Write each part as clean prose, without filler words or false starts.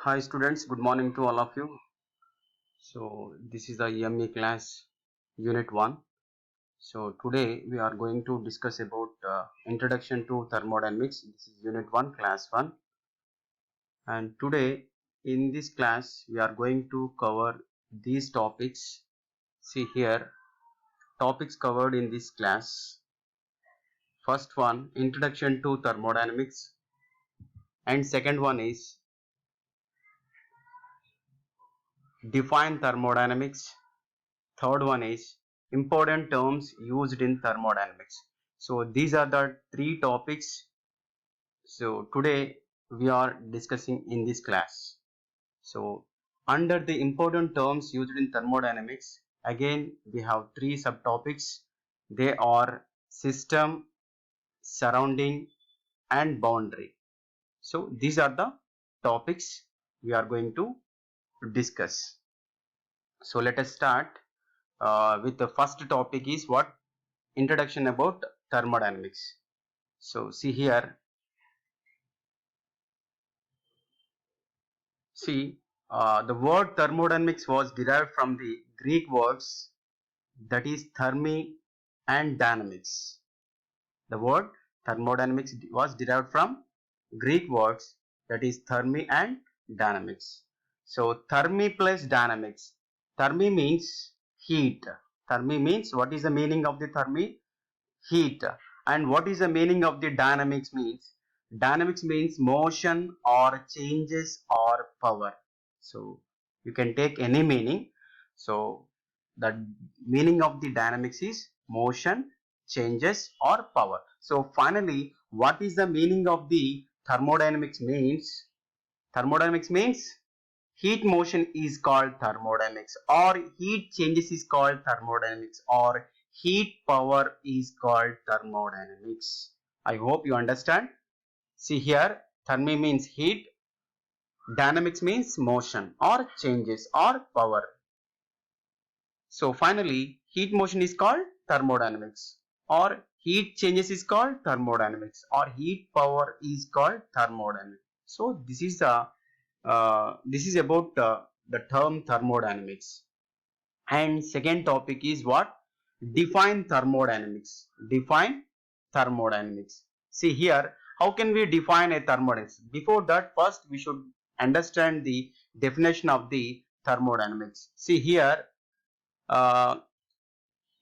Hi students, good morning to all of you. So this is the EME class unit 1. So today we are going to discuss about introduction to thermodynamics. This is unit 1 class 1, and today in this class we are going to cover these topics. See here, topics covered in this class. First one, introduction to thermodynamics, and second one is define thermodynamics. Third one is important terms used in thermodynamics. So these are the three topics. So today we are discussing in this class. So under the important terms used in thermodynamics, again we have three subtopics. They are system, surrounding, and boundary. So these are the topics we are going to discuss. So let us start with the first topic is what? Introduction about thermodynamics. So see here, the word thermodynamics was derived from the Greek words that is thermi and dynamics. The word thermodynamics was derived from Greek words that is thermi and dynamics. So thermi plus dynamics. Thermi means heat. Thermi means, what is the meaning of the thermi? Heat. And what is the meaning of the dynamics means? Dynamics means motion or changes or power. So you can take any meaning. So the meaning of the dynamics is motion, changes or power. So finally, what is the meaning of the thermodynamics means? Thermodynamics means heat motion is called thermodynamics, or heat changes is called thermodynamics, or heat power is called thermodynamics. I hope you understand. See here, thermi means heat, dynamics means motion or changes or power. So finally, heat motion is called thermodynamics, or heat changes is called thermodynamics, or heat power is called thermodynamics. So this is about the term thermodynamics. And second topic is what? Define thermodynamics. Define thermodynamics. See here, how can we define a thermodynamics? Before that, first we should understand the definition of the thermodynamics. See here, uh,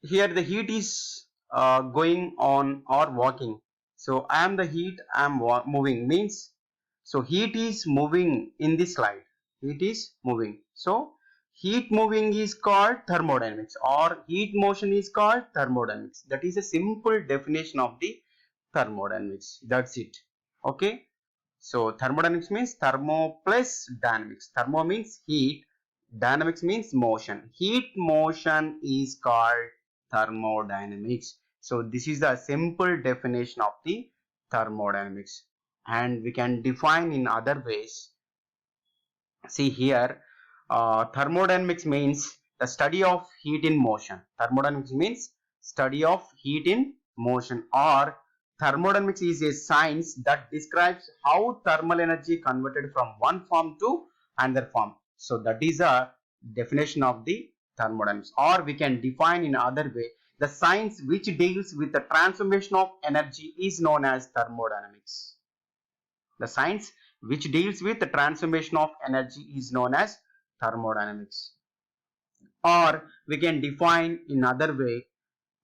here the heat is going on or walking. So I am the heat, I am moving means, so heat is moving in this slide. Heat is moving. So heat moving is called thermodynamics, or heat motion is called thermodynamics. That is a simple definition of the thermodynamics. That's it. Okay. So thermodynamics means thermo plus dynamics. Thermo means heat, dynamics means motion. Heat motion is called thermodynamics. So this is the simple definition of the thermodynamics, and we can define in other ways. See here, thermodynamics means the study of heat in motion. Thermodynamics means study of heat in motion, or thermodynamics is a science that describes how thermal energy converted from one form to another form. So that is a definition of the thermodynamics, or we can define in other way, the science which deals with the transformation of energy is known as thermodynamics. The science which deals with the transformation of energy is known as thermodynamics. Or we can define in other way,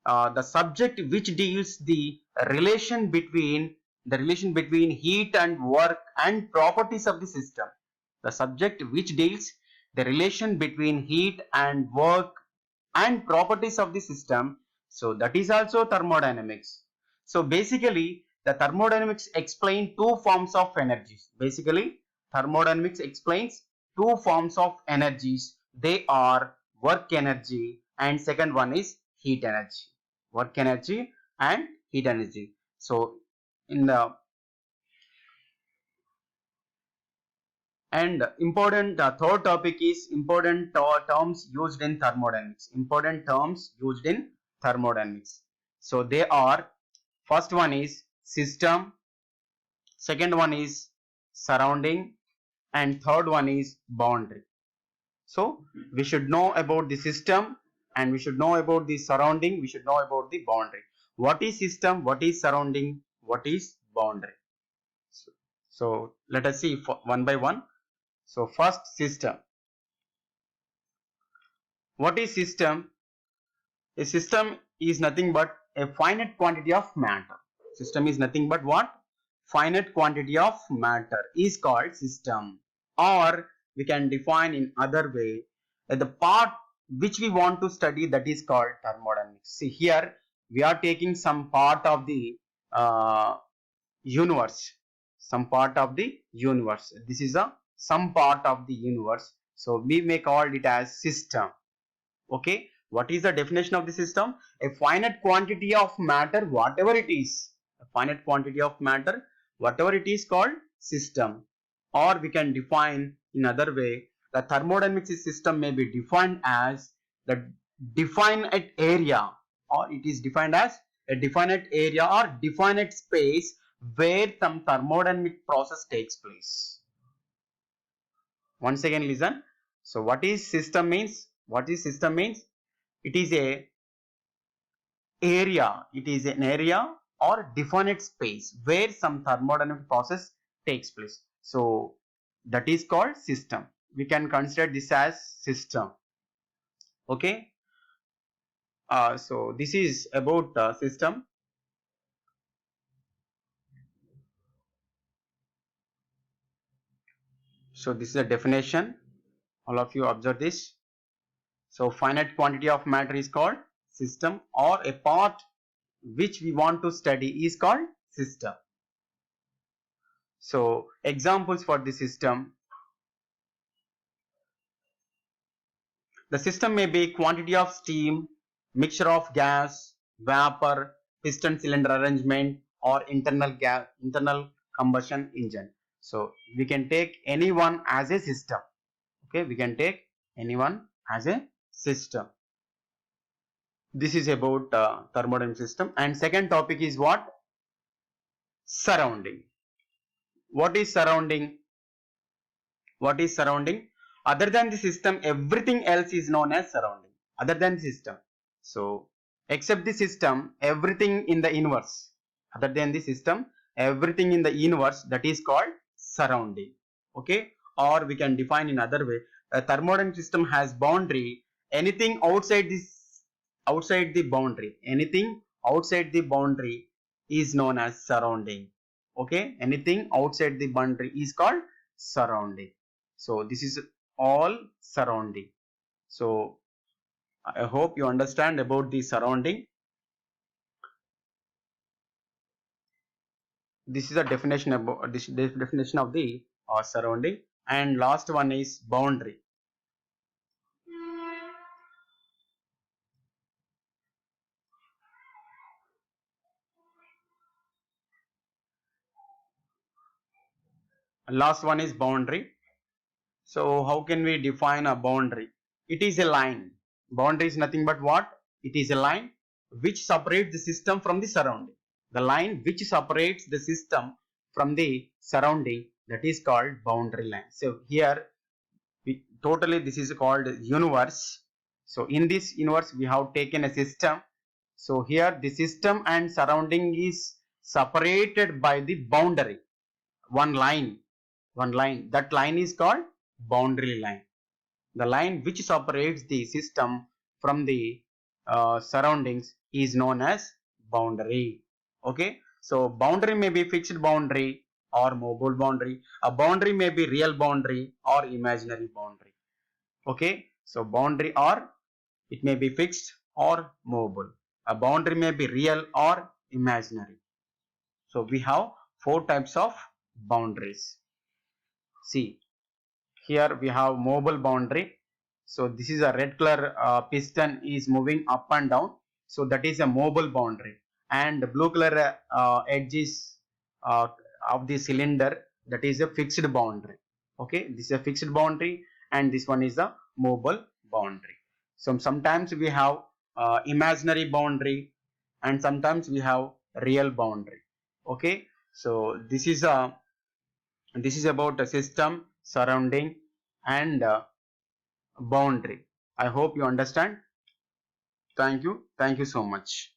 the subject which deals the relation between heat and work and properties of the system. The subject which deals the relation between heat and work and properties of the system. So that is also thermodynamics. So basically, the thermodynamics explain two forms of energies. Basically, thermodynamics explains two forms of energies. They are work energy, and second one is heat energy. Work energy and heat energy. So in the and important third topic is important terms used in thermodynamics. Important terms used in thermodynamics. So they are, first one is system, second one is surrounding, and third one is boundary. So we should know about the system, and we should know about the surrounding, we should know about the boundary. What is system, what is surrounding, what is boundary? So let us see one by one. So first, system. What is system? A system is nothing but a finite quantity of matter. System is nothing but what? Finite quantity of matter is called system. Or we can define in other way, the part which we want to study, that is called thermodynamics. See here, we are taking some part of the universe. Some part of the universe. This is a some part of the universe. So we may call it as system. Okay, what is the definition of the system? A finite quantity of matter, whatever it is, a finite quantity of matter, whatever it is, called system. Or we can define in other way, the thermodynamics system may be defined as the definite area, or it is defined as a definite area or definite space where some thermodynamic process takes place. Once again listen. So what is system means? What is system means? It is a area, it is an area or definite space where some thermodynamic process takes place. So that is called system. We can consider this as system. Okay. So this is about system. So this is a definition. All of you observe this. So finite quantity of matter is called system, or a part which we want to study is called system. So examples for the system. The system may be quantity of steam, mixture of gas, vapor, piston cylinder arrangement, or internal combustion engine. So we can take any one as a system. Okay, we can take anyone as a system. This is about thermodynamic system. And second topic is what? Surrounding. What is surrounding? What is surrounding? Other than the system, everything else is known as surrounding. Other than the system. So except the system, everything in the universe. Other than the system, everything in the universe, that is called surrounding. Okay. Or we can define in other way. A thermodynamic system has boundary. Anything outside the boundary. Anything outside the boundary is known as surrounding. Okay. Anything outside the boundary is called surrounding. So this is all surrounding. So I hope you understand about the surrounding. This is a definition about this definition of the surrounding. And last one is boundary. Last one is boundary. So how can we define a boundary? It is a line. Boundary is nothing but what? It is a line which separates the system from the surrounding. The line which separates the system from the surrounding, that is called boundary line. So here totally this is called universe. So in this universe we have taken a system. So here the system and surrounding is separated by the boundary. One line. That line is called boundary line. The line which separates the system from the surroundings is known as boundary. Okay. So boundary may be fixed boundary or mobile boundary. A boundary may be real boundary or imaginary boundary. Okay. So boundary, or it may be fixed or mobile. A boundary may be real or imaginary. So we have four types of boundaries. See, here we have mobile boundary. So this is a red color piston is moving up and down. So that is a mobile boundary. And the blue color edges uh, of the cylinder, that is a fixed boundary. Okay, this is a fixed boundary, and this one is a mobile boundary. So sometimes we have imaginary boundary, and sometimes we have real boundary. Okay, so this is about a system, surrounding, and boundary. I hope you understand. Thank you so much.